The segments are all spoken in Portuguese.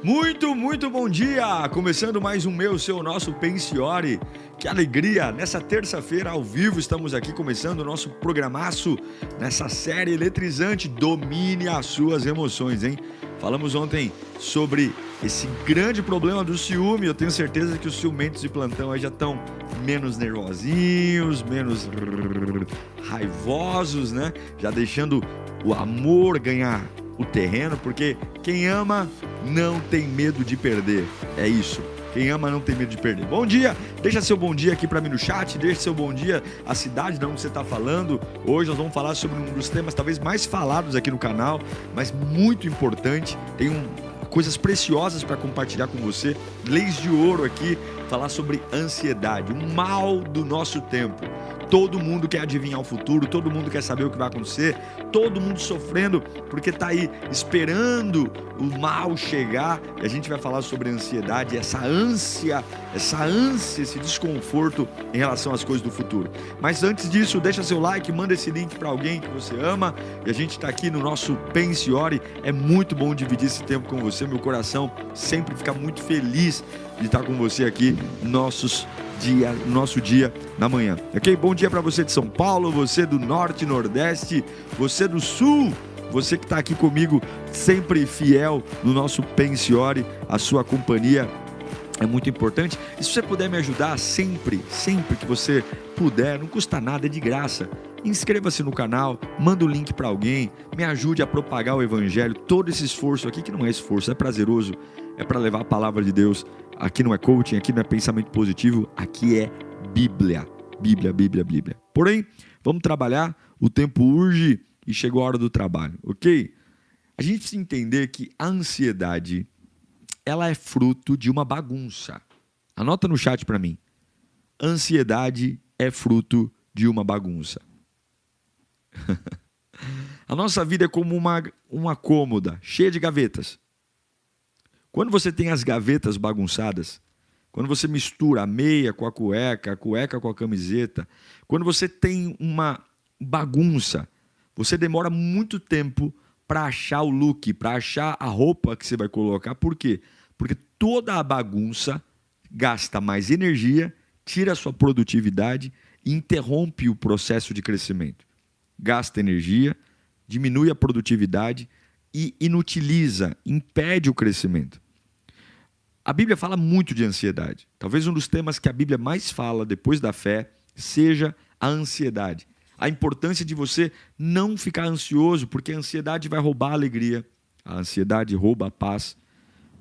Muito bom dia! Começando mais um meu, seu, nosso Pensiore. Que alegria! Nessa terça-feira, ao vivo, estamos aqui começando o nosso programaço nessa série eletrizante Domine as Suas Emoções, hein? Falamos ontem sobre esse grande problema do ciúme. Eu tenho certeza que os ciumentos de plantão aí já estão menos nervosinhos, menos raivosos, né? Já deixando o amor ganhar o terreno, porque quem ama não tem medo de perder. É isso. Quem ama não tem medo de perder. Bom dia, deixa seu bom dia aqui para mim no chat, deixa seu bom dia, a cidade de onde você está falando. Hoje nós vamos falar sobre um dos temas talvez mais falados aqui no canal, mas muito importante. Tem coisas preciosas para compartilhar com você, leis de ouro aqui, falar sobre ansiedade, o mal do nosso tempo. Todo mundo quer adivinhar o futuro, todo mundo quer saber o que vai acontecer, todo mundo sofrendo porque está aí esperando o mal chegar. E a gente vai falar sobre ansiedade, essa ânsia, esse desconforto em relação às coisas do futuro. Mas antes disso, deixa seu like, manda esse link para alguém que você ama. E a gente está aqui no nosso Pensiore. É muito bom dividir esse tempo com você. Meu coração sempre fica muito feliz de estar com você aqui nosso dia na manhã, ok? Bom dia para você de São Paulo, você do Norte e Nordeste, você do Sul, você que está aqui comigo, sempre fiel no nosso Pensiore. A sua companhia é muito importante. E se você puder me ajudar sempre que você puder, não custa nada, é de graça. Inscreva-se no canal, manda o link para alguém, me ajude a propagar o Evangelho. Todo esse esforço aqui, que não é esforço, é prazeroso, é para levar a palavra de Deus. Aqui não é coaching, aqui não é pensamento positivo, aqui é Bíblia. Bíblia. Porém, vamos trabalhar, o tempo urge e chegou a hora do trabalho, ok? A gente precisa entender que a ansiedade, ela é fruto de uma bagunça. Anota no chat para mim. Ansiedade é fruto de uma bagunça. A nossa vida é como uma cômoda, cheia de gavetas. Quando você tem as gavetas bagunçadas, quando você mistura a meia com a cueca com a camiseta, quando você tem uma bagunça, você demora muito tempo para achar o look, para achar a roupa que você vai colocar. Por quê? Porque toda a bagunça gasta mais energia, tira a sua produtividade e interrompe o processo de crescimento. Gasta energia, diminui a produtividade e inutiliza, impede o crescimento. A Bíblia fala muito de ansiedade. Talvez um dos temas que a Bíblia mais fala depois da fé seja a ansiedade. A importância de você não ficar ansioso, porque a ansiedade vai roubar a alegria, a ansiedade rouba a paz.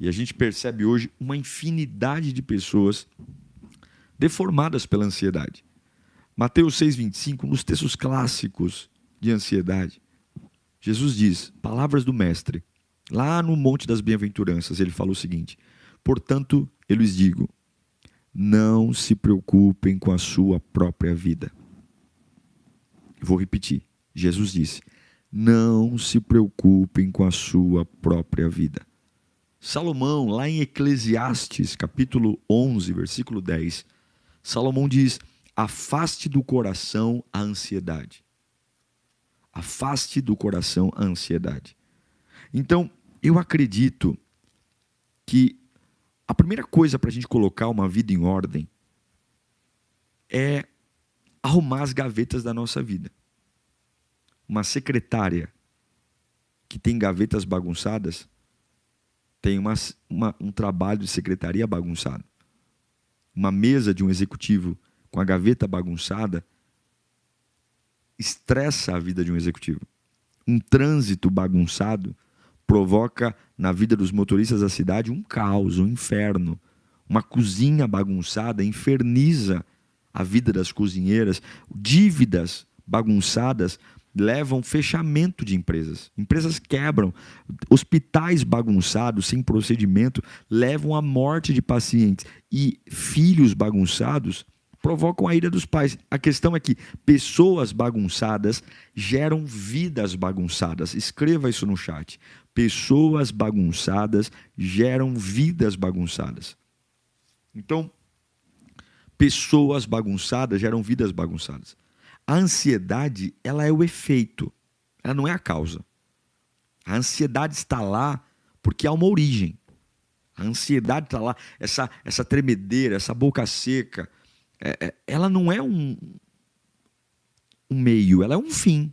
E a gente percebe hoje uma infinidade de pessoas deformadas pela ansiedade. Mateus 6,25, nos textos clássicos de ansiedade, Jesus diz, palavras do Mestre, lá no Monte das Bem-aventuranças, ele falou o seguinte: portanto, eu lhes digo, não se preocupem com a sua própria vida. Vou repetir. Jesus disse, não se preocupem com a sua própria vida. Salomão, lá em Eclesiastes, capítulo 11, versículo 10, Salomão diz, afaste do coração a ansiedade. Afaste do coração a ansiedade. Então, eu acredito que a primeira coisa para a gente colocar uma vida em ordem é arrumar as gavetas da nossa vida. Uma secretária que tem gavetas bagunçadas tem um trabalho de secretaria bagunçado. Uma mesa de um executivo com a gaveta bagunçada estressa a vida de um executivo. Um trânsito bagunçado provoca na vida dos motoristas da cidade um caos, um inferno. Uma cozinha bagunçada inferniza a vida das cozinheiras. Dívidas bagunçadas levam fechamento de empresas. Empresas quebram. Hospitais bagunçados, sem procedimento, levam à morte de pacientes. E filhos bagunçados provocam a ira dos pais. A questão é que pessoas bagunçadas geram vidas bagunçadas. Escreva isso no chat. Pessoas bagunçadas geram vidas bagunçadas. Então, pessoas bagunçadas geram vidas bagunçadas. A ansiedade, ela é o efeito, ela não é a causa. A ansiedade está lá porque há uma origem. A ansiedade está lá, essa tremedeira, essa boca seca. Ela não é um meio, ela é um fim.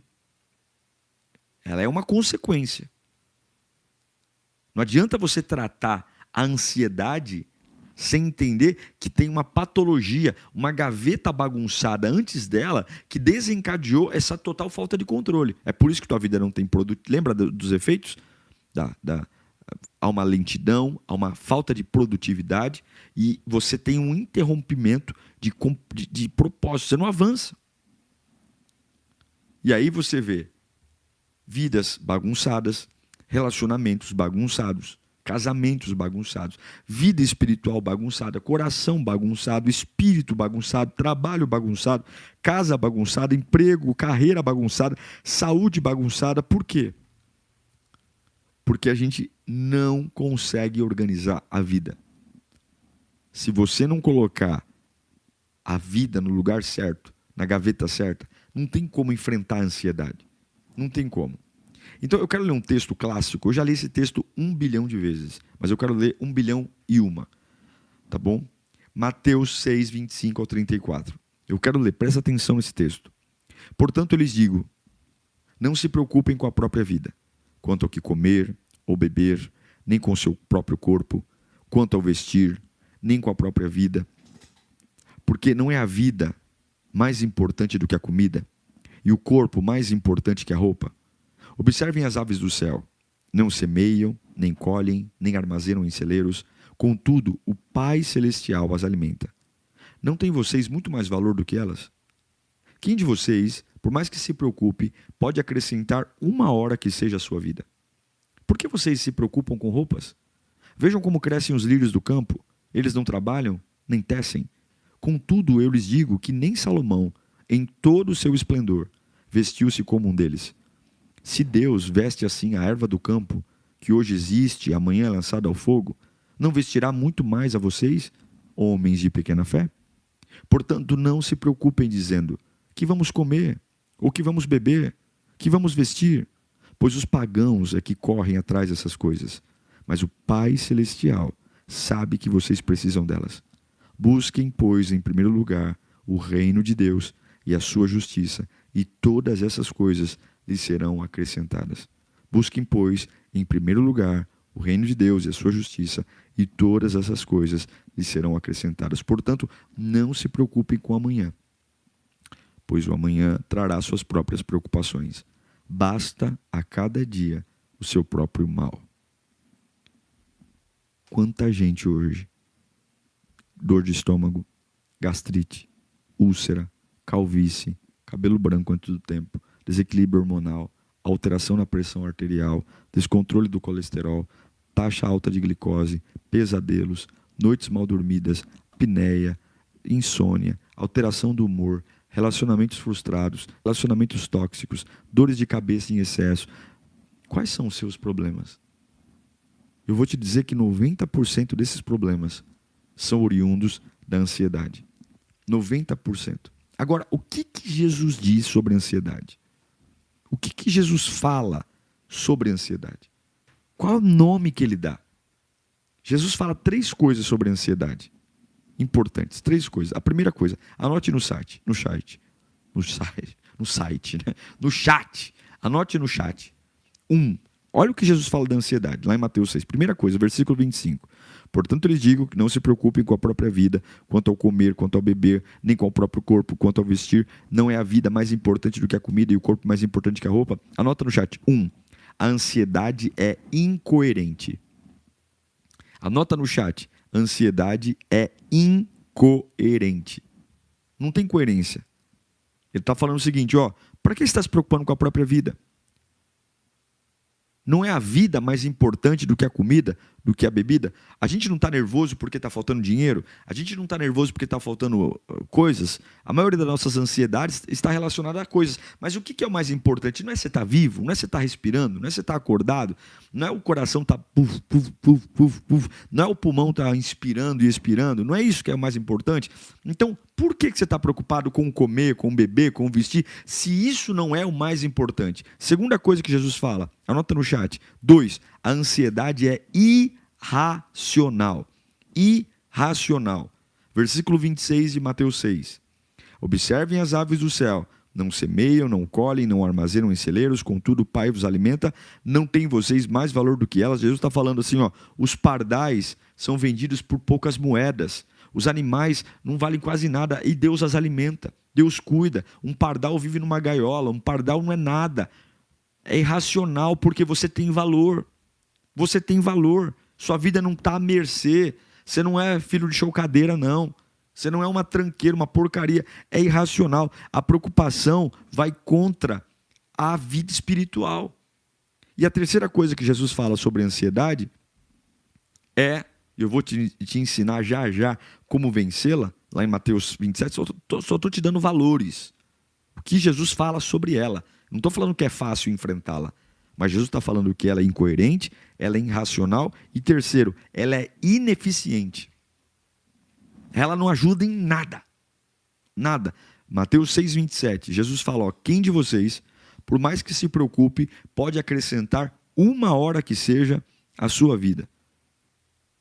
Ela é uma consequência. Não adianta você tratar a ansiedade sem entender que tem uma patologia, uma gaveta bagunçada antes dela que desencadeou essa total falta de controle. É por isso que tua vida não tem produto. Lembra dos efeitos? Há uma lentidão, há uma falta de produtividade e você tem um interrompimento de propósito. Você não avança. E aí você vê vidas bagunçadas, relacionamentos bagunçados, casamentos bagunçados, vida espiritual bagunçada, coração bagunçado, espírito bagunçado, trabalho bagunçado, casa bagunçada, emprego, carreira bagunçada, saúde bagunçada. Por quê? Porque a gente não consegue organizar a vida. Se você não colocar a vida no lugar certo, na gaveta certa, não tem como enfrentar a ansiedade. Não tem como. Então eu quero ler um texto clássico. Eu já li esse texto 1 bilhão de vezes, mas eu quero ler 1 bilhão e uma. Tá bom? Mateus 6, 25 ao 34. Eu quero ler, presta atenção nesse texto. Portanto, eu lhes digo, não se preocupem com a própria vida, quanto ao que comer ou beber, nem com o seu próprio corpo, quanto ao vestir, nem com a própria vida. Porque não é a vida mais importante do que a comida, e o corpo mais importante que a roupa. Observem as aves do céu. Não semeiam, nem colhem, nem armazenam em celeiros. Contudo, o Pai Celestial as alimenta. Não têm vocês muito mais valor do que elas? Quem de vocês, por mais que se preocupe, pode acrescentar uma hora que seja a sua vida? Por que vocês se preocupam com roupas? Vejam como crescem os lírios do campo. Eles não trabalham, nem tecem. Contudo, eu lhes digo que nem Salomão, em todo o seu esplendor, vestiu-se como um deles. Se Deus veste assim a erva do campo, que hoje existe e amanhã é lançada ao fogo, não vestirá muito mais a vocês, homens de pequena fé? Portanto, não se preocupem dizendo, que vamos comer, ou que vamos beber, que vamos vestir, pois os pagãos é que correm atrás dessas coisas. Mas o Pai Celestial sabe que vocês precisam delas. Busquem, pois, em primeiro lugar, o reino de Deus e a sua justiça, e todas essas coisas lhes serão acrescentadas. Busquem, pois, em primeiro lugar, o reino de Deus e a sua justiça, e todas essas coisas lhes serão acrescentadas. Portanto, não se preocupem com o amanhã, pois o amanhã trará suas próprias preocupações. Basta a cada dia o seu próprio mal. Quanta gente hoje, dor de estômago, gastrite, úlcera, calvície, cabelo branco antes do tempo, desequilíbrio hormonal, alteração na pressão arterial, descontrole do colesterol, taxa alta de glicose, pesadelos, noites mal dormidas, apneia, insônia, alteração do humor, relacionamentos frustrados, relacionamentos tóxicos, dores de cabeça em excesso. Quais são os seus problemas? Eu vou te dizer que 90% desses problemas são oriundos da ansiedade. 90%. Agora, o que Jesus diz sobre a ansiedade? O que Jesus fala sobre a ansiedade? Qual é o nome que ele dá? Jesus fala 3 coisas sobre a ansiedade. Importantes, 3 coisas. A primeira coisa, anote no chat. Anote no chat. 1. Olha o que Jesus fala da ansiedade, lá em Mateus 6. Primeira coisa, versículo 25. Portanto, lhes digo que não se preocupem com a própria vida, quanto ao comer, quanto ao beber, nem com o próprio corpo, quanto ao vestir. Não é a vida mais importante do que a comida e o corpo mais importante que a roupa? Anota no chat. 1. A ansiedade é incoerente. Anota no chat. Ansiedade é incoerente. Não tem coerência. Ele está falando o seguinte, para que você está se preocupando com a própria vida? Não é a vida mais importante do que a comida, do que a bebida? A gente não está nervoso porque está faltando dinheiro? A gente não está nervoso porque está faltando coisas? A maioria das nossas ansiedades está relacionada a coisas. Mas o que é o mais importante? Não é você estar vivo, não é você estar respirando, não é você estar acordado, não é o coração estar puf, puf, puf, puf, puf, não é o pulmão estar inspirando e expirando, não é isso que é o mais importante? Então, por que você está preocupado com comer, com beber, com vestir, se isso não é o mais importante? Segunda coisa que Jesus fala, anota no chat. 2, a ansiedade é irracional. Irracional. Versículo 26 de Mateus 6. Observem as aves do céu. Não semeiam, não colhem, não armazenam em celeiros, contudo o Pai vos alimenta. Não tem vocês mais valor do que elas? Jesus está falando assim, ó, os pardais são vendidos por poucas moedas. Os animais não valem quase nada e Deus as alimenta. Deus cuida. Um pardal vive numa gaiola, um pardal não é nada. É irracional porque você tem valor. Você tem valor. Sua vida não está à mercê. Você não é filho de chocadeira, não. Você não é uma tranqueira, uma porcaria. É irracional. A preocupação vai contra a vida espiritual. E a terceira coisa que Jesus fala sobre a ansiedade é, eu vou te ensinar já como vencê-la, lá em Mateus 27, só estou te dando valores. O que Jesus fala sobre ela. Não estou falando que é fácil enfrentá-la, mas Jesus está falando que ela é incoerente, ela é irracional e, terceiro, ela é ineficiente. Ela não ajuda em nada. Nada. Mateus 6,27, Jesus fala, ó, quem de vocês, por mais que se preocupe, pode acrescentar 1 hora que seja à sua vida?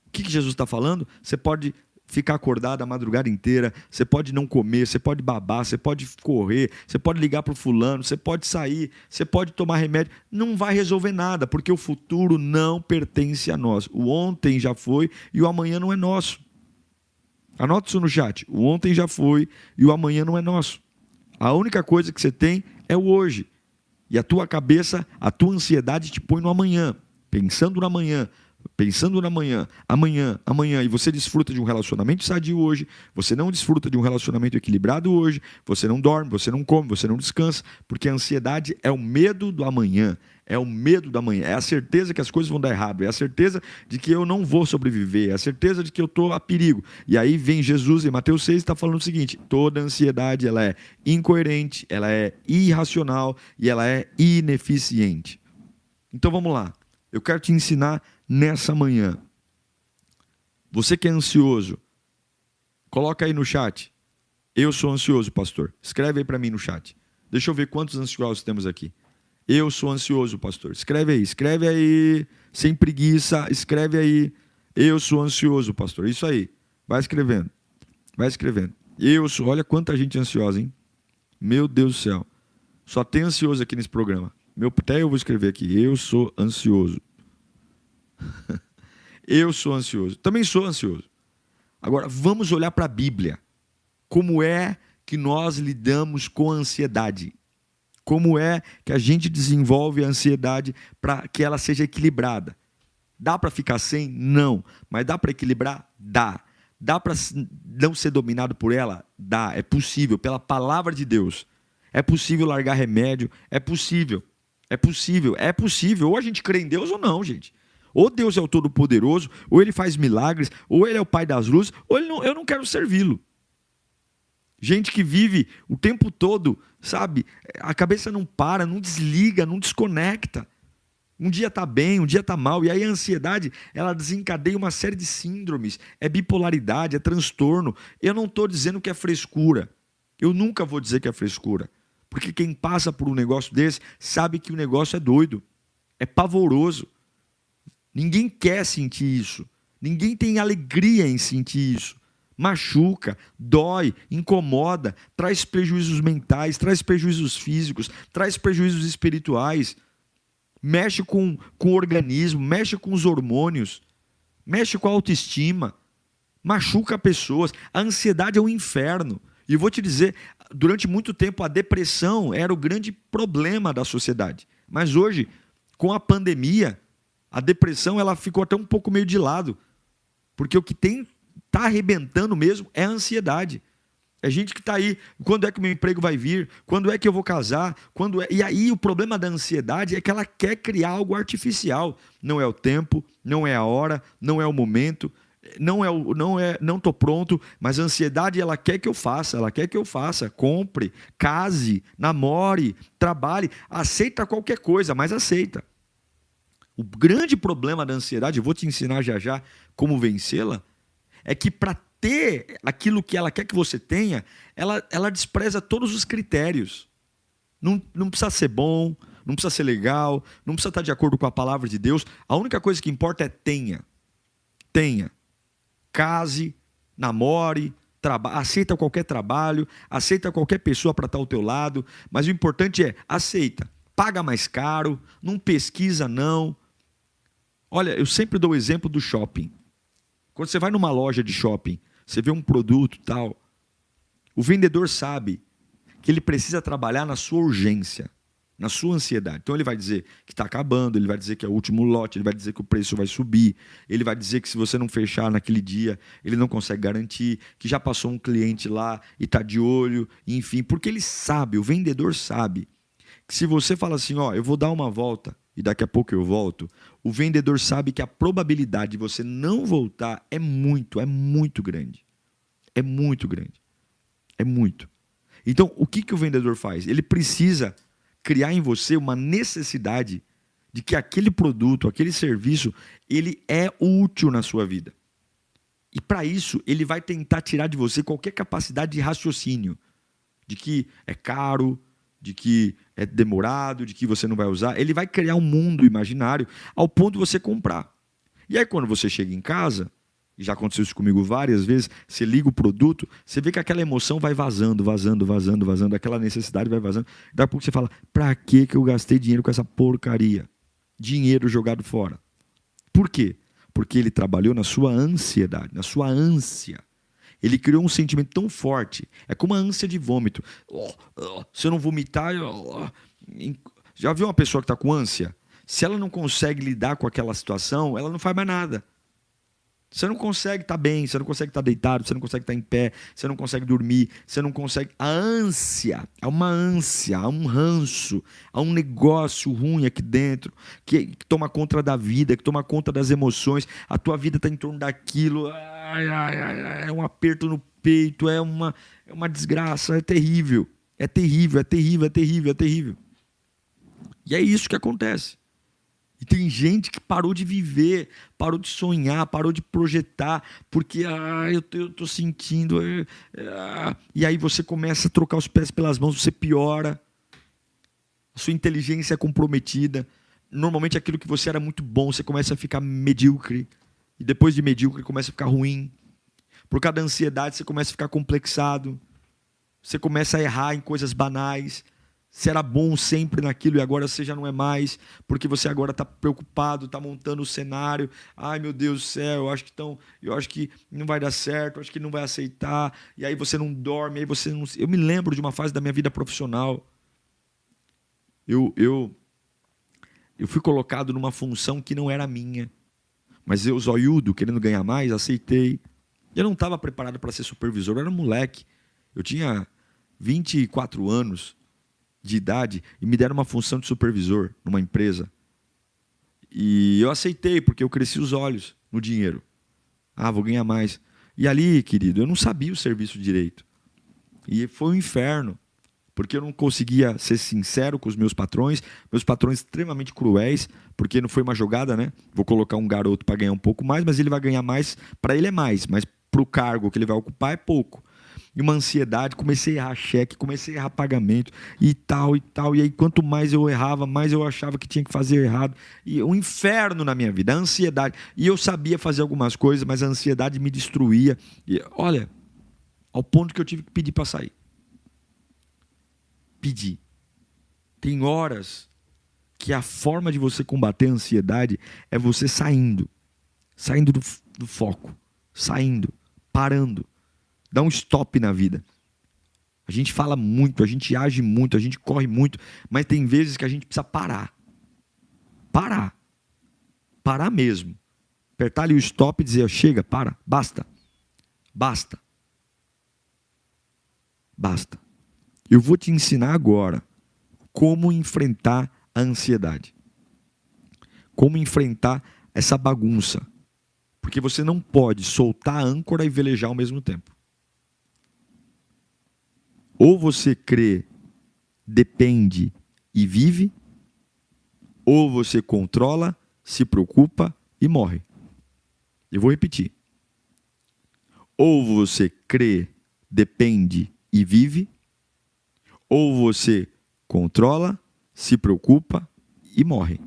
O que Jesus está falando? Você pode ficar acordado a madrugada inteira, você pode não comer, você pode babar, você pode correr, você pode ligar para o fulano, você pode sair, você pode tomar remédio, não vai resolver nada, porque o futuro não pertence a nós. O ontem já foi e o amanhã não é nosso. Anota isso no chat, o ontem já foi e o amanhã não é nosso. A única coisa que você tem é o hoje. E a tua cabeça, a tua ansiedade te põe no amanhã, pensando no amanhã, amanhã, e você desfruta de um relacionamento sadio hoje, você não desfruta de um relacionamento equilibrado hoje, você não dorme, você não come, você não descansa, porque a ansiedade é o medo do amanhã, é a certeza que as coisas vão dar errado, é a certeza de que eu não vou sobreviver, é a certeza de que eu estou a perigo. E aí vem Jesus em Mateus 6 está falando o seguinte, toda ansiedade ela é incoerente, ela é irracional e ela é ineficiente. Então vamos lá, eu quero te ensinar nessa manhã. Você que é ansioso, coloca aí no chat. Eu sou ansioso, pastor. Escreve aí para mim no chat. Deixa eu ver quantos ansiosos temos aqui. Eu sou ansioso, pastor. Escreve aí. Sem preguiça, escreve aí. Eu sou ansioso, pastor. Isso aí. Vai escrevendo. Eu sou. Olha quanta gente ansiosa, hein? Meu Deus do céu. Só tem ansioso aqui nesse programa. Até eu vou escrever aqui. Eu sou ansioso. Eu sou ansioso. Também sou ansioso. Agora, vamos olhar para a Bíblia. Como é que nós lidamos com a ansiedade? Como é que a gente desenvolve a ansiedade para que ela seja equilibrada? Dá para ficar sem? Não. Mas dá para equilibrar? Dá. Dá para não ser dominado por ela? Dá. É possível, pela palavra de Deus. É possível largar remédio? É possível. Ou a gente crê em Deus ou não, gente. Ou Deus é o Todo-Poderoso, ou Ele faz milagres, ou Ele é o Pai das luzes, ou eu não quero servi-lo. Gente que vive o tempo todo, sabe? A cabeça não para, não desliga, não desconecta. Um dia está bem, um dia está mal. E aí a ansiedade, ela desencadeia uma série de síndromes. É bipolaridade, é transtorno. Eu não estou dizendo que é frescura. Eu nunca vou dizer que é frescura. Porque quem passa por um negócio desse sabe que o negócio é doido. É pavoroso. Ninguém quer sentir isso. Ninguém tem alegria em sentir isso. Machuca, dói, incomoda, traz prejuízos mentais, traz prejuízos físicos, traz prejuízos espirituais. Mexe com o organismo, mexe com os hormônios, mexe com a autoestima, machuca pessoas. A ansiedade é um inferno. E eu vou te dizer, durante muito tempo a depressão era o grande problema da sociedade. Mas hoje, com a pandemia, a depressão ela ficou até um pouco meio de lado, porque o que está arrebentando mesmo é a ansiedade. É gente que está aí, quando é que o meu emprego vai vir? Quando é que eu vou casar? E aí o problema da ansiedade é que ela quer criar algo artificial. Não é o tempo, não é a hora, não é o momento, não estou pronto, mas a ansiedade ela quer que eu faça, compre, case, namore, trabalhe, aceita qualquer coisa, mas aceita. O grande problema da ansiedade, eu vou te ensinar já como vencê-la, é que para ter aquilo que ela quer que você tenha, ela despreza todos os critérios. Não precisa ser bom, não precisa ser legal, não precisa estar de acordo com a palavra de Deus. A única coisa que importa é tenha. tenha. Case, namore, aceita qualquer trabalho, aceita qualquer pessoa para estar ao teu lado, mas o importante é, aceita. Paga mais caro, não pesquisa não. Olha, eu sempre dou o exemplo do shopping. Quando você vai numa loja de shopping, você vê um produto e tal, o vendedor sabe que ele precisa trabalhar na sua urgência, na sua ansiedade. Então ele vai dizer que está acabando, ele vai dizer que é o último lote, ele vai dizer que o preço vai subir, ele vai dizer que se você não fechar naquele dia, ele não consegue garantir, que já passou um cliente lá e está de olho, enfim, porque ele sabe, o vendedor sabe, que se você fala assim, ó, eu vou dar uma volta e daqui a pouco eu volto, o vendedor sabe que a probabilidade de você não voltar é muito grande. É muito grande. É muito. Então, o que o vendedor faz? Ele precisa criar em você uma necessidade de que aquele produto, aquele serviço, ele é útil na sua vida. E para isso, ele vai tentar tirar de você qualquer capacidade de raciocínio, de que é caro, de que é demorado, de que você não vai usar. Ele vai criar um mundo imaginário ao ponto de você comprar. E aí, quando você chega em casa, e já aconteceu isso comigo várias vezes, você liga o produto, você vê que aquela emoção vai vazando, aquela necessidade vai vazando. Daqui a pouco você fala, pra que eu gastei dinheiro com essa porcaria? Dinheiro jogado fora. Por quê? Porque ele trabalhou na sua ansiedade, na sua ânsia. Ele criou um sentimento tão forte, é como a ânsia de vômito. Se eu não vomitar... Já viu uma pessoa que está com ânsia? Se ela não consegue lidar com aquela situação, ela não faz mais nada. Você não consegue estar bem, você não consegue estar deitado, você não consegue estar em pé, você não consegue dormir, você não consegue... A ânsia, há uma ânsia, há um ranço, há um negócio ruim aqui dentro que toma conta da vida, que toma conta das emoções, a tua vida está em torno daquilo, é um aperto no peito, é uma desgraça, é terrível, é terrível, é terrível, é terrível, é terrível. E é isso que acontece. E tem gente que parou de viver, parou de sonhar, parou de projetar, porque eu estou sentindo... E aí você começa a trocar os pés pelas mãos, você piora, a sua inteligência é comprometida. Normalmente aquilo que você era muito bom, você começa a ficar medíocre, e depois de medíocre começa a ficar ruim. Por causa da ansiedade você começa a ficar complexado, você começa a errar em coisas banais. Você era bom sempre naquilo e agora você já não é mais, porque você agora está preocupado, está montando o cenário. Ai, meu Deus do céu, eu acho que não vai dar certo, eu acho que não vai aceitar. E aí você não dorme, aí você não... Eu me lembro de uma fase da minha vida profissional. Eu fui colocado numa função que não era minha, mas eu, zoiudo, querendo ganhar mais, aceitei. Eu não estava preparado para ser supervisor, eu era moleque. Eu tinha 24 anos de idade e me deram uma função de supervisor numa empresa. E eu aceitei, porque eu cresci os olhos no dinheiro. Vou ganhar mais. E ali, querido, eu não sabia o serviço direito. E foi um inferno, porque eu não conseguia ser sincero com os meus patrões extremamente cruéis, porque não foi uma jogada, né? Vou colocar um garoto para ganhar um pouco mais, mas ele vai ganhar mais, para ele é mais, mas para o cargo que ele vai ocupar é pouco. E uma ansiedade, comecei a errar cheque, comecei a errar pagamento e tal. E aí, quanto mais eu errava, mais eu achava que tinha que fazer errado. E um inferno na minha vida, a ansiedade. E eu sabia fazer algumas coisas, mas a ansiedade me destruía. E olha, ao ponto que eu tive que pedir para sair. Pedir. Tem horas que a forma de você combater a ansiedade é você saindo do foco, saindo, parando. Dá um stop na vida. A gente fala muito, a gente age muito, a gente corre muito, mas tem vezes que a gente precisa parar. Parar mesmo. Apertar ali o stop e dizer, chega, para, basta. Eu vou te ensinar agora como enfrentar a ansiedade. Como enfrentar essa bagunça. Porque você não pode soltar a âncora e velejar ao mesmo tempo. Ou você crê, depende e vive, ou você controla, se preocupa e morre. Eu vou repetir. Ou você crê, depende e vive, ou você controla, se preocupa e morre.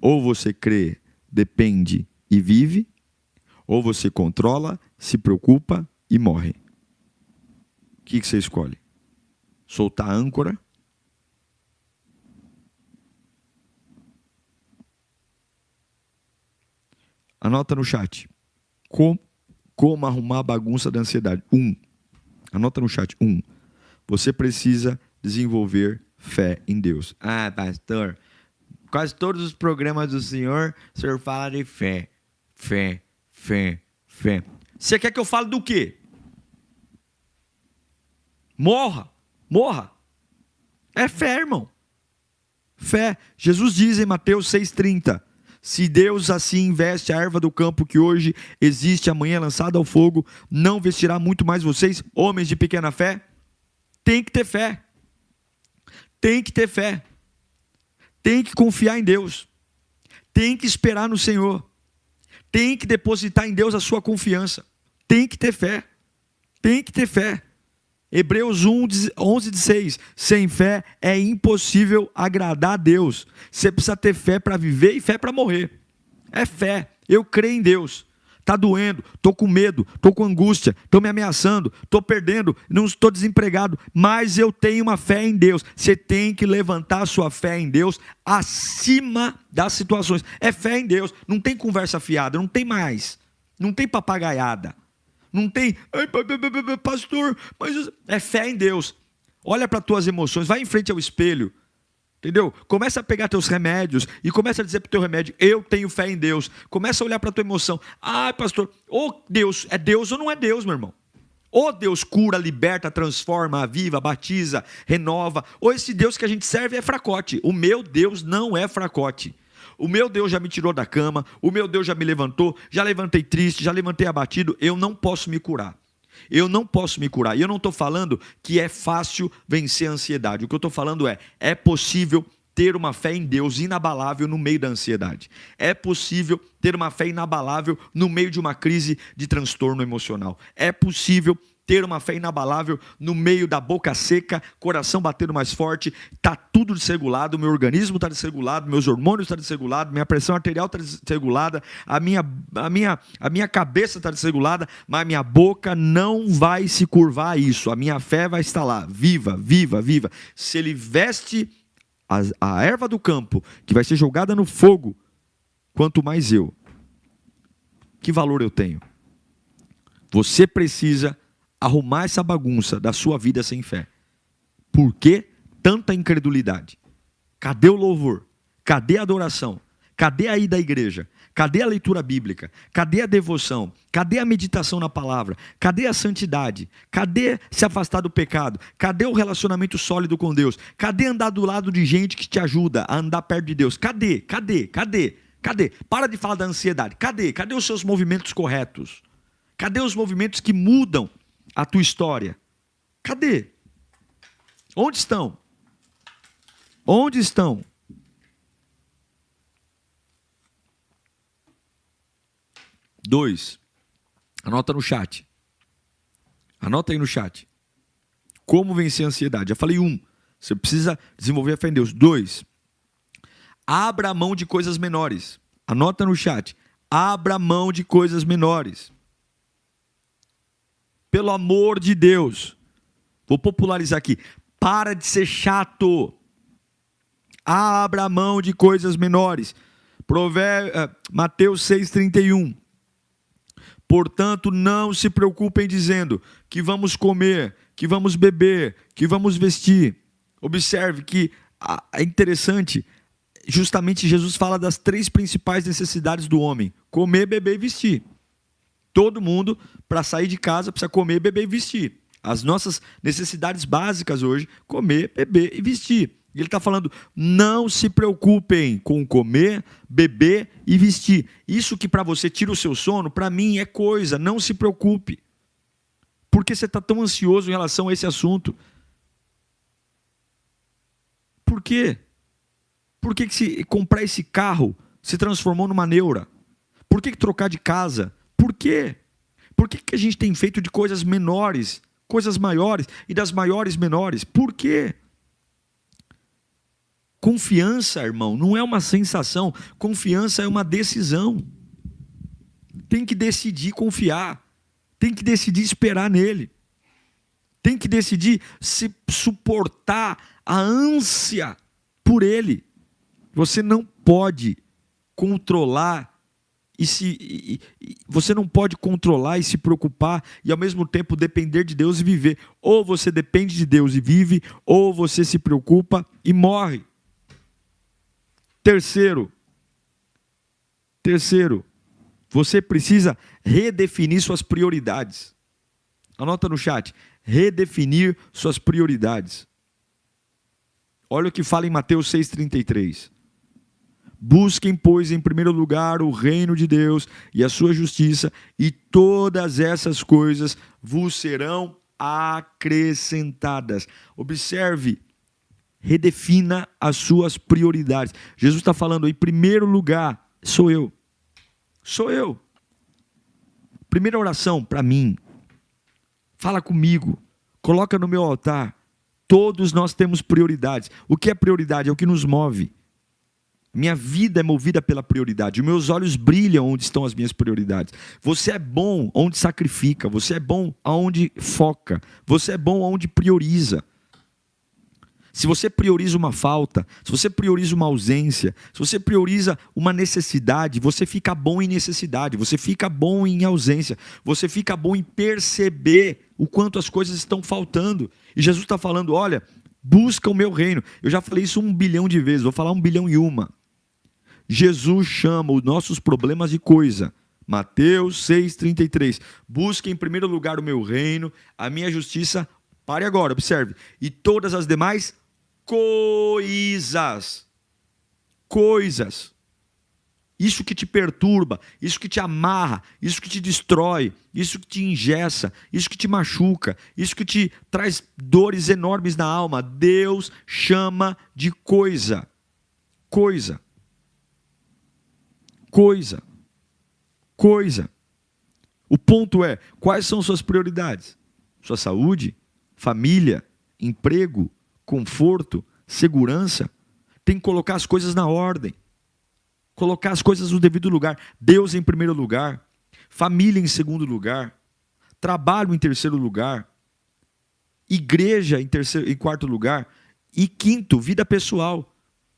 Ou você crê, depende e vive, ou você controla, se preocupa e morre. O que você escolhe? Soltar a âncora? Anota no chat. Como arrumar a bagunça da ansiedade? Anota no chat. Você precisa desenvolver fé em Deus. Ah, pastor, quase todos os programas do senhor, o senhor fala de fé. Fé. Você quer que eu fale do quê? Morra. É fé, irmão. Fé. Jesus diz em Mateus 6,30, se Deus assim veste a erva do campo que hoje existe, amanhã lançada ao fogo, não vestirá muito mais vocês, homens de pequena fé? Tem que ter fé. Tem que ter fé. Tem que confiar em Deus. Tem que esperar no Senhor. Tem que depositar em Deus a sua confiança. Tem que ter fé. Tem que ter fé. Hebreus 11:6. Sem fé é impossível agradar a Deus. Você precisa ter fé para viver e fé para morrer. É fé. Eu creio em Deus. Está doendo, estou com medo, estou com angústia, estou me ameaçando, estou perdendo, não estou desempregado, mas eu tenho uma fé em Deus. Você tem que levantar a sua fé em Deus acima das situações. É fé em Deus, não tem conversa fiada, não tem mais, não tem papagaiada, não tem, pastor, mas é fé em Deus. Olha para as tuas emoções, vai em frente ao espelho. Entendeu? Começa a pegar teus remédios e começa a dizer para o teu remédio, eu tenho fé em Deus. Começa a olhar para a tua emoção. Ah, pastor, ou Deus, é Deus ou não é Deus, meu irmão? Ou Deus cura, liberta, transforma, aviva, batiza, renova. Ou esse Deus que a gente serve é fracote. O meu Deus não é fracote. O meu Deus já me tirou da cama, o meu Deus já me levantou, já levantei triste, já levantei abatido. Eu não posso me curar. Eu não posso me curar. E eu não estou falando que é fácil vencer a ansiedade. O que eu estou falando é possível ter uma fé em Deus inabalável no meio da ansiedade. É possível ter uma fé inabalável no meio de uma crise de transtorno emocional. É possível ter uma fé inabalável no meio da boca seca, coração batendo mais forte, está tudo desregulado, meu organismo está desregulado, meus hormônios estão desregulados, minha pressão arterial está desregulada, a minha cabeça está desregulada, mas a minha boca não vai se curvar a isso, a minha fé vai estar lá, viva. Se ele veste a erva do campo, que vai ser jogada no fogo, quanto mais eu, que valor eu tenho? Você precisa arrumar essa bagunça da sua vida sem fé. Por que tanta incredulidade? Cadê o louvor? Cadê a adoração? Cadê a ida à igreja? Cadê a leitura bíblica? Cadê a devoção? Cadê a meditação na palavra? Cadê a santidade? Cadê se afastar do pecado? Cadê o relacionamento sólido com Deus? Cadê andar do lado de gente que te ajuda a andar perto de Deus? Cadê? Para de falar da ansiedade. Cadê os seus movimentos corretos? Cadê os movimentos que mudam a tua história? Cadê? Onde estão? Onde estão? Dois. Anota no chat. Anota aí no chat. Como vencer a ansiedade? Já falei você precisa desenvolver a fé em Deus. 2. Abra mão de coisas menores. Anota no chat. Abra mão de coisas menores. Pelo amor de Deus. Vou popularizar aqui. Para de ser chato. Abra mão de coisas menores. Mateus 6,31. Portanto, não se preocupem dizendo que vamos comer, que vamos beber, que vamos vestir. Observe que é interessante, justamente Jesus fala das 3 principais necessidades do homem: comer, beber e vestir. Todo mundo, para sair de casa, precisa comer, beber e vestir. As nossas necessidades básicas hoje, comer, beber e vestir. E ele está falando, não se preocupem com comer, beber e vestir. Isso que para você tira o seu sono, para mim é coisa, não se preocupe. Por que você está tão ansioso em relação a esse assunto? Por quê? Por que se comprar esse carro se transformou numa neura? Por que trocar de casa? Por quê? Por que a gente tem feito de coisas menores, coisas maiores e das maiores menores? Por quê? Confiança, irmão, não é uma sensação. Confiança é uma decisão. Tem que decidir confiar. Tem que decidir esperar nele. Tem que decidir se suportar a ânsia por ele. Você não pode controlar você não pode controlar e se preocupar e ao mesmo tempo depender de Deus e viver. Ou você depende de Deus e vive, ou você se preocupa e morre. Terceiro, você precisa redefinir suas prioridades. Anota no chat, redefinir suas prioridades. Olha o que fala em Mateus 6,33. Busquem, pois, em primeiro lugar o reino de Deus e a sua justiça, e todas essas coisas vos serão acrescentadas. Observe, redefina as suas prioridades. Jesus está falando, em primeiro lugar, sou eu. Sou eu. Primeira oração para mim. Fala comigo. Coloca no meu altar. Todos nós temos prioridades. O que é prioridade? É o que nos move. Minha vida é movida pela prioridade. Meus olhos brilham onde estão as minhas prioridades. Você é bom onde sacrifica. Você é bom aonde foca. Você é bom aonde prioriza. Se você prioriza uma falta, se você prioriza uma ausência, se você prioriza uma necessidade, você fica bom em necessidade, você fica bom em ausência, você fica bom em perceber o quanto as coisas estão faltando. E Jesus está falando, olha, busca o meu reino. Eu já falei isso 1 bilhão de vezes, vou falar 1 bilhão e uma. Jesus chama os nossos problemas de coisa. Mateus 6,33. Busque em primeiro lugar o meu reino, a minha justiça. Pare agora, observe. E todas as demais coisas. Isso que te perturba, isso que te amarra, isso que te destrói, isso que te engessa, isso que te machuca, isso que te traz dores enormes na alma, Deus chama de coisa. O ponto é, quais são suas prioridades? Sua saúde, família, emprego, conforto, segurança. Tem que colocar as coisas na ordem. Colocar as coisas no devido lugar. Deus em primeiro lugar. Família em segundo lugar. Trabalho em terceiro lugar. Igreja em quarto lugar. E quinto, vida pessoal.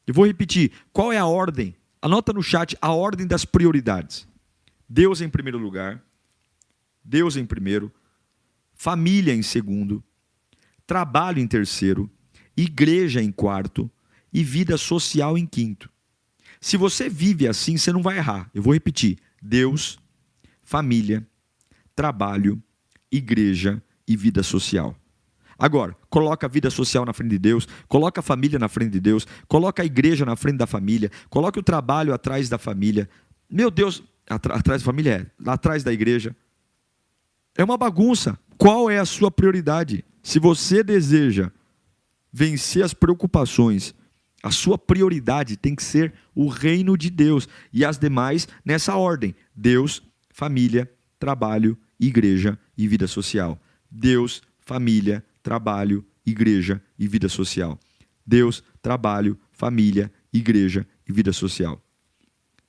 Eu vou repetir. Qual é a ordem? Anota no chat a ordem das prioridades. Deus em primeiro lugar. Deus em primeiro. Família em segundo. Trabalho em terceiro. Igreja em quarto. E vida social em quinto. Se você vive assim, você não vai errar. Eu vou repetir. Deus, família, trabalho, igreja e vida social. Agora, coloca a vida social na frente de Deus, coloca a família na frente de Deus, coloca a igreja na frente da família, coloca o trabalho atrás da família. Meu Deus, atrás da família atrás da igreja. É uma bagunça. Qual é a sua prioridade? Se você deseja vencer as preocupações, a sua prioridade tem que ser o reino de Deus. E as demais nessa ordem. Deus, família, trabalho, igreja e vida social. Deus, família, trabalho, igreja e vida social. Deus, trabalho, família, igreja e vida social.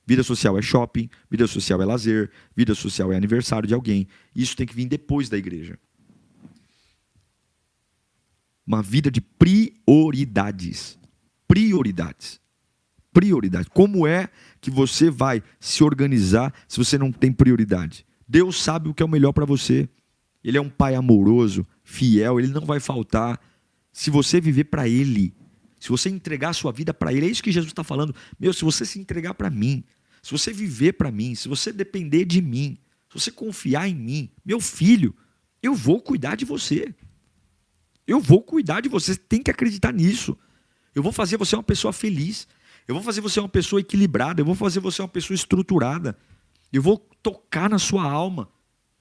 Vida social é shopping, vida social é lazer, vida social é aniversário de alguém. Isso tem que vir depois da igreja. Uma vida de prioridades. Prioridades. Como é que você vai se organizar se você não tem prioridade? Deus sabe o que é o melhor para você. Ele é um pai amoroso, fiel, ele não vai faltar. Se você viver para ele, se você entregar a sua vida para ele, é isso que Jesus está falando. Meu, se você se entregar para mim, se você viver para mim, se você depender de mim, se você confiar em mim, meu filho, eu vou cuidar de você. Eu vou cuidar de você, você tem que acreditar nisso. Eu vou fazer você uma pessoa feliz. Eu vou fazer você uma pessoa equilibrada. Eu vou fazer você uma pessoa estruturada. Eu vou tocar na sua alma.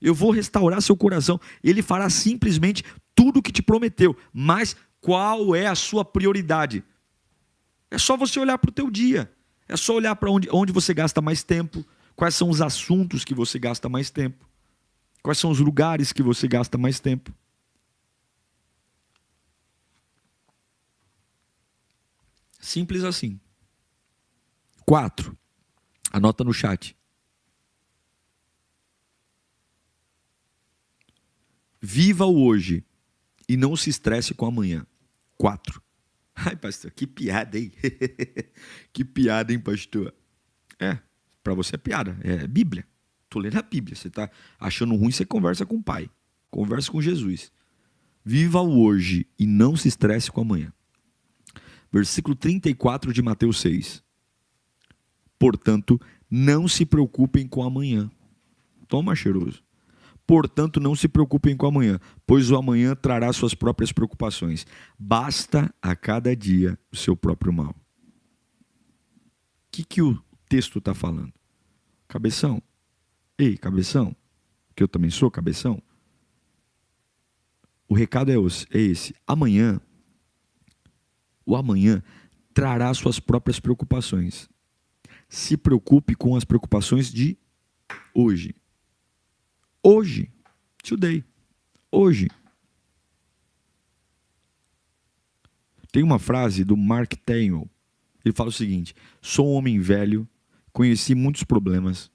Eu vou restaurar seu coração. Ele fará simplesmente tudo o que te prometeu. Mas qual é a sua prioridade? É só você olhar para o teu dia. É só olhar para onde você gasta mais tempo. Quais são os assuntos que você gasta mais tempo. Quais são os lugares que você gasta mais tempo. Simples assim. 4. Anota no chat. Viva o hoje e não se estresse com amanhã. 4. Ai, pastor, que piada, hein? Que piada, hein, pastor? Para você é piada, é Bíblia. Tô lendo a Bíblia. Você tá achando ruim, você conversa com o Pai. Conversa com Jesus. Viva o hoje e não se estresse com amanhã. Versículo 34 de Mateus 6. Portanto, não se preocupem com amanhã. Toma, cheiroso. Portanto, não se preocupem com amanhã, pois o amanhã trará suas próprias preocupações. Basta a cada dia o seu próprio mal. O que o texto está falando? Cabeção. Ei, cabeção. Que eu também sou cabeção. O recado é esse. O amanhã trará suas próprias preocupações. Se preocupe com as preocupações de hoje. Hoje. Today. Hoje. Tem uma frase do Mark Twain. Ele fala o seguinte: sou um homem velho, conheci muitos problemas,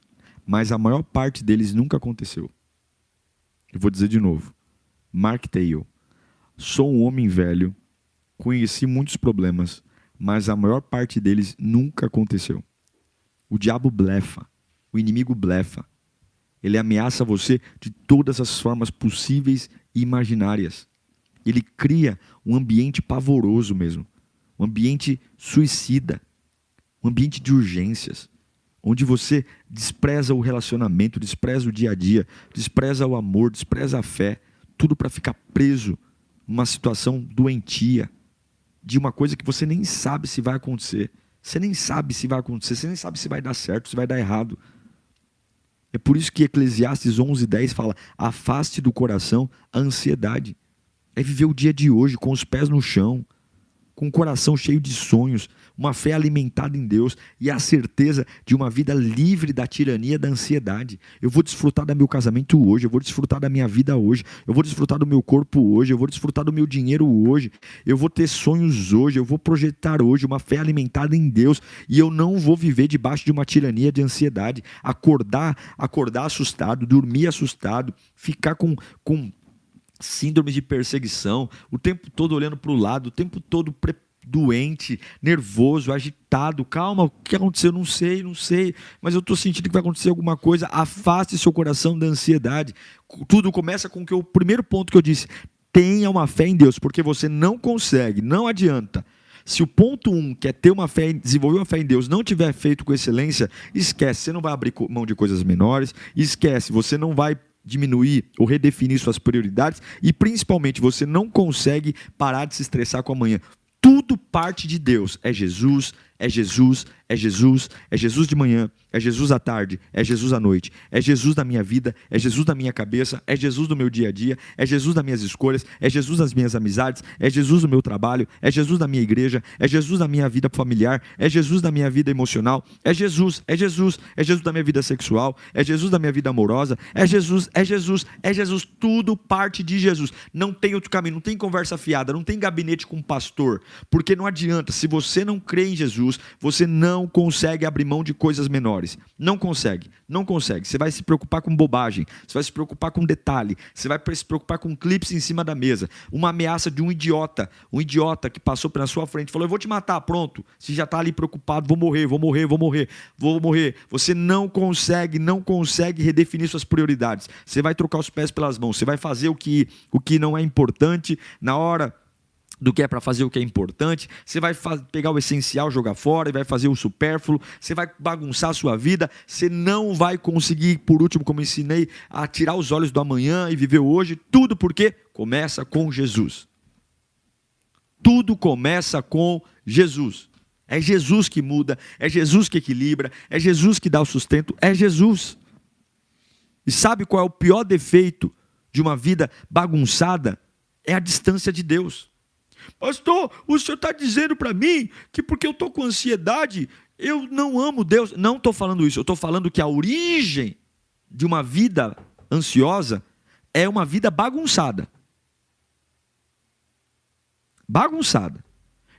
mas a maior parte deles nunca aconteceu. Eu vou dizer de novo. Mark Twain. Sou um homem velho, conheci muitos problemas, mas a maior parte deles nunca aconteceu. O diabo blefa. O inimigo blefa. Ele ameaça você de todas as formas possíveis e imaginárias. Ele cria um ambiente pavoroso mesmo. Um ambiente suicida. Um ambiente de urgências. Onde você despreza o relacionamento, despreza o dia a dia, despreza o amor, despreza a fé. Tudo para ficar preso numa situação doentia. De uma coisa que você nem sabe se vai acontecer. Você nem sabe se vai acontecer. Você nem sabe se vai dar certo, se vai dar errado. É por isso que Eclesiastes 11:10 fala: afaste do coração a ansiedade. É viver o dia de hoje com os pés no chão, com o coração cheio de sonhos, uma fé alimentada em Deus e a certeza de uma vida livre da tirania da ansiedade. Eu vou desfrutar do meu casamento hoje, eu vou desfrutar da minha vida hoje, eu vou desfrutar do meu corpo hoje, eu vou desfrutar do meu dinheiro hoje, eu vou ter sonhos hoje, eu vou projetar hoje uma fé alimentada em Deus e eu não vou viver debaixo de uma tirania de ansiedade, acordar assustado, dormir assustado, ficar com síndrome de perseguição, o tempo todo olhando para o lado, o tempo todo doente, nervoso, agitado. Calma, o que aconteceu? Não sei, mas eu estou sentindo que vai acontecer alguma coisa. Afaste seu coração da ansiedade. Tudo começa com o primeiro ponto que eu disse: tenha uma fé em Deus, porque você não consegue, não adianta. Se o ponto 1, que é ter uma fé, desenvolver uma fé em Deus, não tiver feito com excelência, esquece, você não vai abrir mão de coisas menores, esquece, você não vai diminuir ou redefinir suas prioridades e principalmente você não consegue parar de se estressar com amanhã. Tudo parte de Deus. É Jesus, é Jesus, é Jesus, é Jesus de manhã, é Jesus à tarde, é Jesus à noite, é Jesus na minha vida, é Jesus na minha cabeça, é Jesus no meu dia a dia, é Jesus nas minhas escolhas, é Jesus nas minhas amizades, é Jesus no meu trabalho, é Jesus na minha igreja, é Jesus na minha vida familiar, é Jesus na minha vida emocional, é Jesus na minha vida sexual, é Jesus na minha vida amorosa, é Jesus, tudo parte de Jesus. Não tem outro caminho, não tem conversa fiada, não tem gabinete com pastor, porque não adianta, se você não crê em Jesus, você não consegue abrir mão de coisas menores. Não consegue. Você vai se preocupar com bobagem, você vai se preocupar com detalhe, você vai se preocupar com clipes em cima da mesa, uma ameaça de um idiota que passou pela sua frente, falou: eu vou te matar, pronto. Você já está ali preocupado: vou morrer. Você não consegue redefinir suas prioridades. Você vai trocar os pés pelas mãos, você vai fazer o que não é importante na hora do que é para fazer o que é importante, você vai pegar o essencial, jogar fora, e vai fazer o supérfluo, você vai bagunçar a sua vida, você não vai conseguir, por último, como ensinei, a tirar os olhos do amanhã e viver hoje. Tudo porque começa com Jesus. Tudo começa com Jesus. É Jesus que muda, é Jesus que equilibra, é Jesus que dá o sustento, é Jesus. E sabe qual é o pior defeito de uma vida bagunçada? É a distância de Deus. Pastor, o senhor está dizendo para mim que porque eu estou com ansiedade, eu não amo Deus. Não estou falando isso, eu estou falando que a origem de uma vida ansiosa é uma vida bagunçada.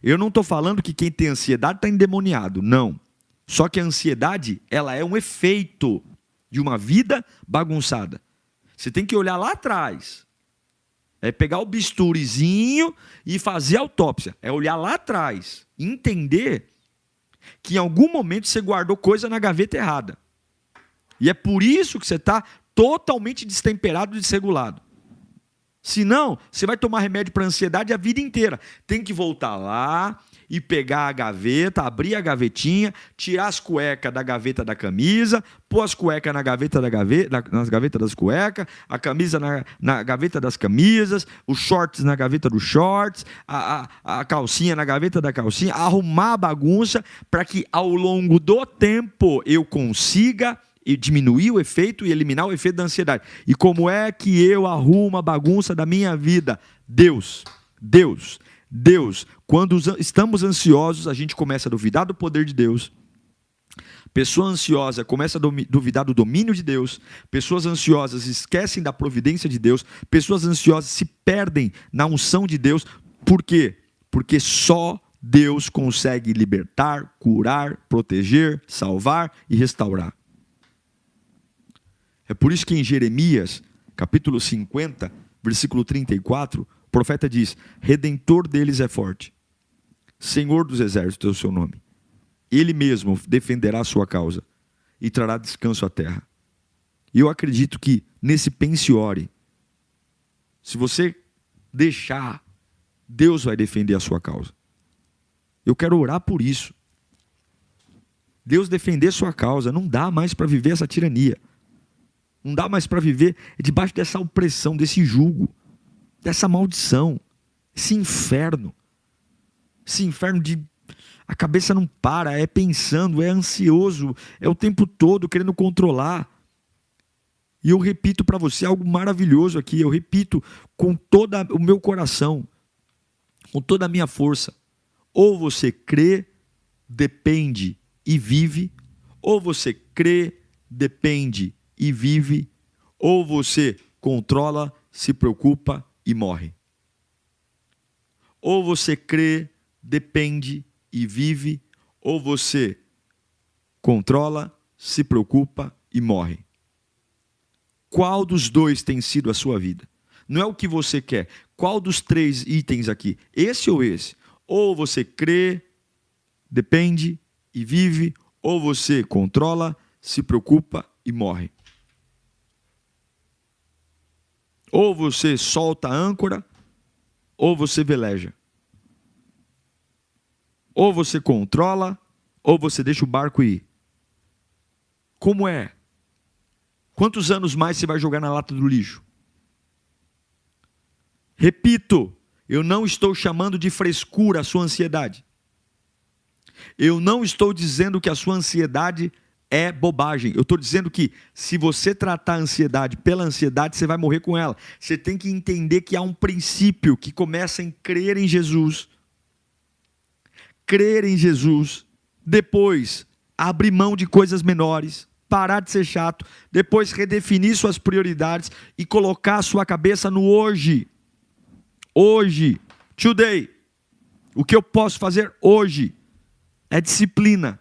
Eu não estou falando que quem tem ansiedade está endemoniado, não. Só que a ansiedade, ela é um efeito de uma vida bagunçada. Você tem que olhar lá atrás. É pegar o bisturizinho e fazer autópsia. É olhar lá atrás. Entender que em algum momento você guardou coisa na gaveta errada. E é por isso que você está totalmente destemperado e desregulado. Senão, você vai tomar remédio para ansiedade a vida inteira. Tem que voltar lá e pegar a gaveta, abrir a gavetinha, tirar as cuecas da gaveta da camisa, pôr as cuecas na gaveta nas gavetas das cuecas, a camisa na gaveta das camisas, os shorts na gaveta dos shorts, a calcinha na gaveta da calcinha, arrumar a bagunça para que ao longo do tempo eu consiga diminuir o efeito e eliminar o efeito da ansiedade. E como é que eu arrumo a bagunça da minha vida? Deus. Quando estamos ansiosos, a gente começa a duvidar do poder de Deus. Pessoa ansiosa começa a duvidar do domínio de Deus. Pessoas ansiosas esquecem da providência de Deus. Pessoas ansiosas se perdem na unção de Deus. Por quê? Porque só Deus consegue libertar, curar, proteger, salvar e restaurar. É por isso que em Jeremias, capítulo 50, versículo 34, o profeta diz: Redentor deles é forte, Senhor dos exércitos é o seu nome. Ele mesmo defenderá a sua causa e trará descanso à terra. E eu acredito que nesse pense e ore, se você deixar, Deus vai defender a sua causa. Eu quero orar por isso. Deus defender sua causa. Não dá mais para viver essa tirania. Não dá mais para viver debaixo dessa opressão, desse jugo, dessa maldição, esse inferno de a cabeça não para, é pensando, é ansioso, é o tempo todo querendo controlar. E eu repito para você algo maravilhoso aqui, eu repito com todo o meu coração, com toda a minha força: ou você crê, depende e vive, ou você crê, depende e vive, ou você controla, se preocupa e morre. Ou você crê, depende e vive, ou você controla, se preocupa e morre. Qual dos dois tem sido a sua vida? Não é o que você quer. Qual dos 3 itens aqui? Esse ou esse? Ou você crê, depende e vive, ou você controla, se preocupa e morre. Ou você solta a âncora, ou você veleja. Ou você controla, ou você deixa o barco ir. Como é? Quantos anos mais você vai jogar na lata do lixo? Repito, eu não estou chamando de frescura a sua ansiedade. Eu não estou dizendo que a sua ansiedade é bobagem. Eu estou dizendo que se você tratar a ansiedade pela ansiedade, você vai morrer com ela. Você tem que entender que há um princípio que começa em crer em Jesus. Crer em Jesus. Depois, abrir mão de coisas menores. Parar de ser chato. Depois, redefinir suas prioridades e colocar a sua cabeça no hoje. Hoje. Today. O que eu posso fazer hoje é disciplina.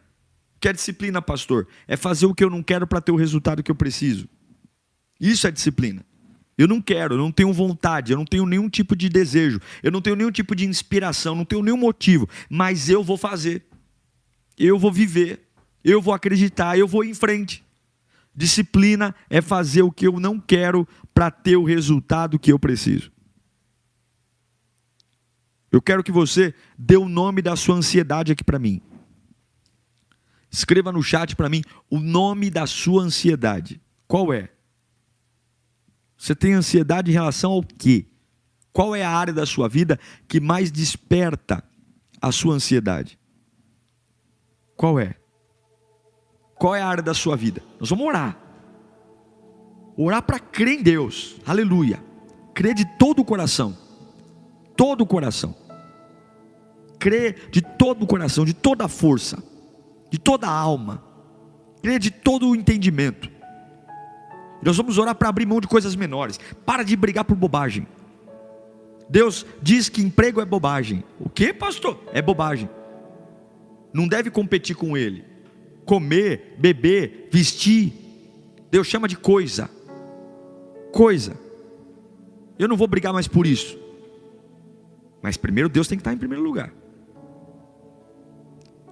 O que é disciplina, pastor? É fazer o que eu não quero para ter o resultado que eu preciso. Isso é disciplina. Eu não quero, eu não tenho vontade, eu não tenho nenhum tipo de desejo, eu não tenho nenhum tipo de inspiração, não tenho nenhum motivo, mas eu vou fazer, eu vou viver, eu vou acreditar, eu vou ir em frente. Disciplina é fazer o que eu não quero para ter o resultado que eu preciso. Eu quero que você dê o nome da sua ansiedade aqui para mim. Escreva no chat para mim o nome da sua ansiedade. Qual é? Você tem ansiedade em relação ao quê? Qual é a área da sua vida que mais desperta a sua ansiedade? Qual é? Qual é a área da sua vida? Nós vamos orar. Orar para crer em Deus. Aleluia. Crer de todo o coração. Todo o coração. Crer de todo o coração, de toda a força, de toda a alma. Crer de todo o entendimento. Nós vamos orar para abrir mão de coisas menores. Para de brigar por bobagem. Deus diz que emprego é bobagem. O que, pastor? É bobagem. Não deve competir com Ele. Comer, beber, vestir, Deus chama de coisa. Coisa. Eu não vou brigar mais por isso. Mas primeiro Deus tem que estar em primeiro lugar.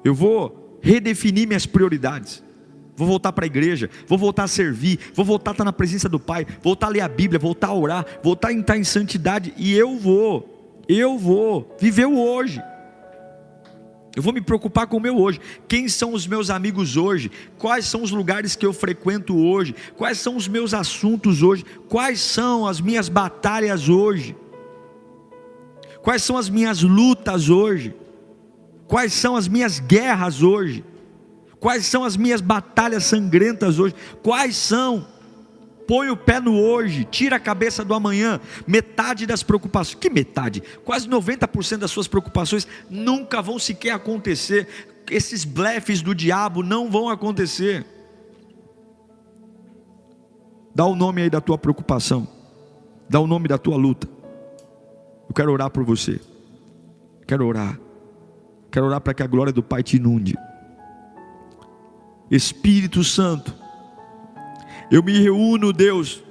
Eu vou redefinir minhas prioridades. Vou voltar para a igreja, vou voltar a servir, vou voltar a estar na presença do Pai, voltar a ler a Bíblia, voltar a orar, voltar a estar em santidade. E eu vou viver o hoje. Eu vou me preocupar com o meu hoje. Quem são os meus amigos hoje? Quais são os lugares que eu frequento hoje? Quais são os meus assuntos hoje? Quais são as minhas batalhas hoje? Quais são as minhas lutas hoje? Quais são as minhas guerras hoje? Quais são as minhas batalhas sangrentas hoje? Quais são? Põe o pé no hoje, tira a cabeça do amanhã. Metade das preocupações, que metade? Quase 90% das suas preocupações nunca vão sequer acontecer. Esses blefes do diabo não vão acontecer. Dá o nome aí da tua preocupação, dá o nome da tua luta. Eu quero orar por você. Quero orar para que a glória do Pai te inunde. Espírito Santo, eu me reúno, Deus,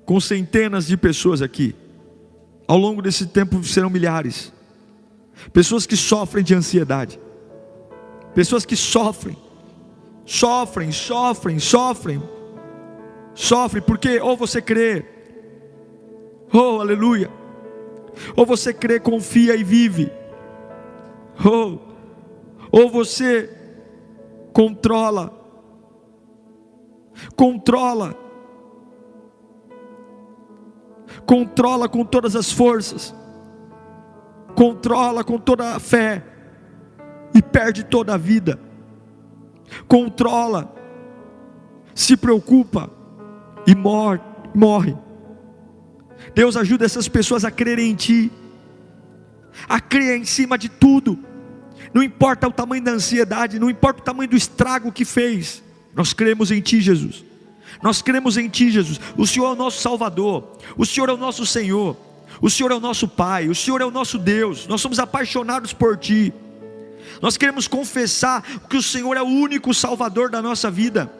com centenas de pessoas aqui. Ao longo desse tempo serão milhares. Pessoas que sofrem de ansiedade. Pessoas que sofrem porque ou você crê, oh aleluia, ou você crê, confia e vive, ou você controla com todas as forças, controla com toda a fé e perde toda a vida, controla, se preocupa e morre. Deus ajuda essas pessoas a crerem em Ti, a crer em cima de tudo. Não importa o tamanho da ansiedade, não importa o tamanho do estrago que fez, nós cremos em Ti, Jesus. Nós cremos em Ti, Jesus. O Senhor é o nosso Salvador, o Senhor é o nosso Senhor, o Senhor é o nosso Pai, o Senhor é o nosso Deus. Nós somos apaixonados por Ti. Nós queremos confessar que o Senhor é o único Salvador da nossa vida.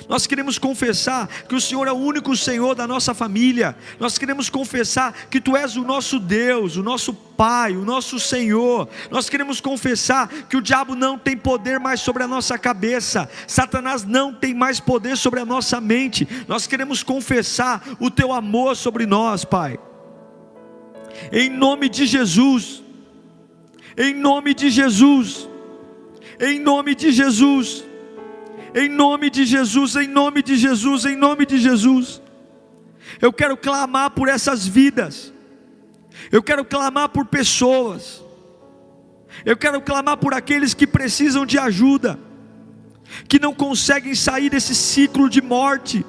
Nós queremos confessar que o Senhor é o único Senhor da nossa família. Nós queremos confessar que Tu és o nosso Deus, o nosso Pai, o nosso Senhor. Nós queremos confessar que o diabo não tem poder mais sobre a nossa cabeça, Satanás não tem mais poder sobre a nossa mente. Nós queremos confessar o Teu amor sobre nós, Pai, em nome de Jesus, em nome de Jesus, em nome de Jesus, em nome de Jesus, em nome de Jesus, em nome de Jesus. Eu quero clamar por essas vidas, eu quero clamar por pessoas, eu quero clamar por aqueles que precisam de ajuda, que não conseguem sair desse ciclo de morte,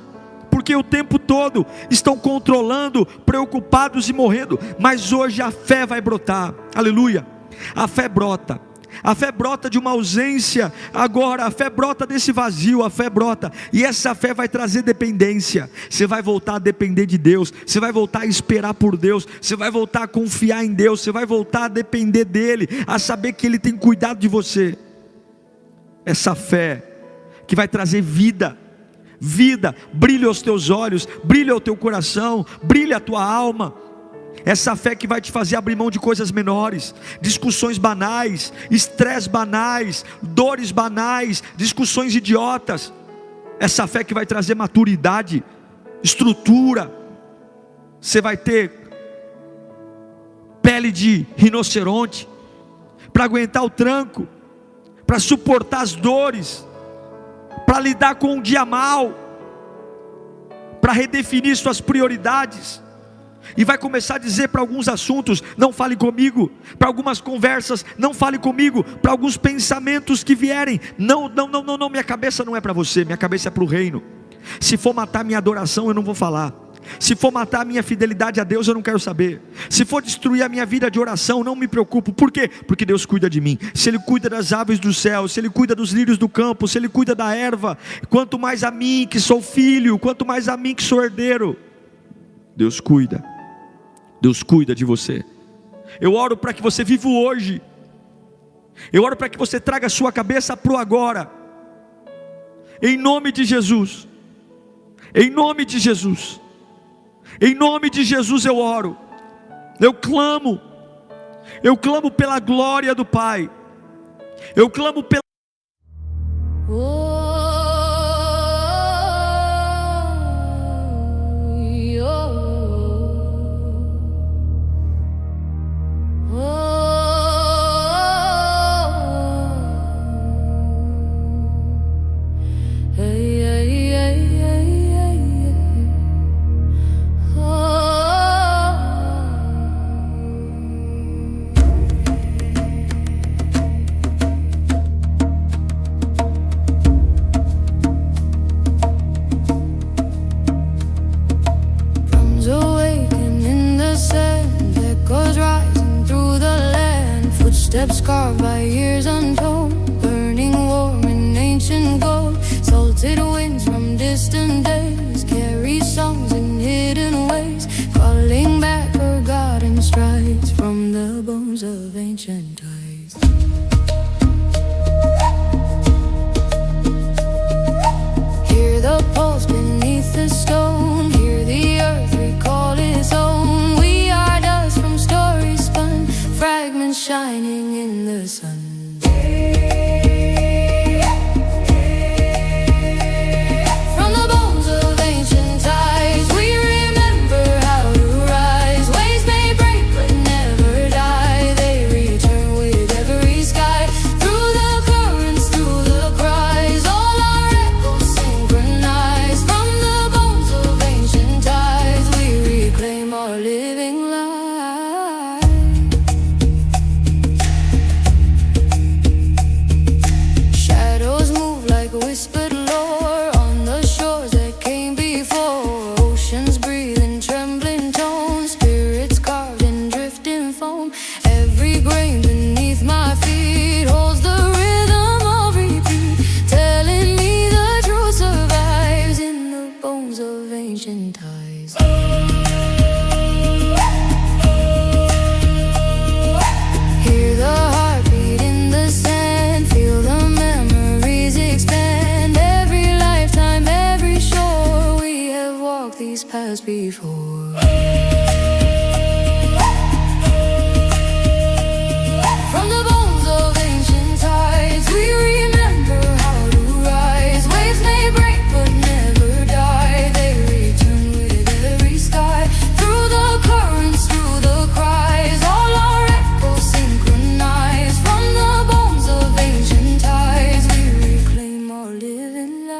porque o tempo todo estão controlando, preocupados e morrendo. Mas hoje a fé vai brotar, aleluia. A fé brota. A fé brota de uma ausência, agora a fé brota desse vazio, a fé brota, e essa fé vai trazer dependência. Você vai voltar a depender de Deus, você vai voltar a esperar por Deus, você vai voltar a confiar em Deus, você vai voltar a depender dEle, a saber que Ele tem cuidado de você. Essa fé que vai trazer vida, brilha os teus olhos, brilha o teu coração, brilha a tua alma. Essa fé que vai te fazer abrir mão de coisas menores, discussões banais, estresse banais, dores banais, discussões idiotas. Essa fé que vai trazer maturidade, estrutura. Você vai ter pele de rinoceronte para aguentar o tranco, para suportar as dores, para lidar com um dia mau, para redefinir suas prioridades. E vai começar a dizer para alguns assuntos: não fale comigo. Para algumas conversas: não fale comigo. Para alguns pensamentos que vierem: não, minha cabeça não é para você, minha cabeça é para o reino. Se for matar minha adoração, eu não vou falar. Se for matar a minha fidelidade a Deus, eu não quero saber. Se for destruir a minha vida de oração, não me preocupo. Por quê? Porque Deus cuida de mim. Se Ele cuida das aves do céu, se Ele cuida dos lírios do campo, se Ele cuida da erva, quanto mais a mim que sou filho, quanto mais a mim que sou herdeiro. Deus cuida. Deus cuida de você. Eu oro para que você viva o hoje. Eu oro para que você traga a sua cabeça para o agora. Em nome de Jesus. Em nome de Jesus. Em nome de Jesus eu oro. Eu clamo. Eu clamo pela glória do Pai. Eu clamo pela... Steps carved by years untold, burning warm in ancient gold. Salted winds from distant days carry songs in hidden ways, calling back forgotten strides from the bones of ancient tides. Hear the pulse beneath the stone, hear the earth recall its own. We are dust from stories spun, fragments shining in the sun. From the bones of ancient tides, we remember how to rise. Waves may break but never die. They return with every sky. Through the currents, through the cries, all our echoes synchronize. From the bones of ancient tides, we reclaim our living life. Whispered lore on the shores that came before. Oceans breathe in trembling tones, spirits carved in drifting foam. Every grain beneath my feet holds the rhythm of repeat, telling me the truth survives in the bones of ancient tides. Hear the heartbeat in the sand, feel the memories expand. These paths before. From the bones of ancient tides, we remember how to rise. Waves may break but never die. They return with every sky. Through the currents, through the cries, all our echoes synchronize. From the bones of ancient tides, we reclaim our living life.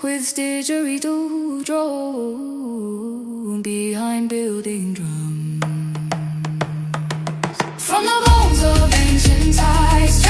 With didgeridoo drone behind building drums. From the bones of ancient tides.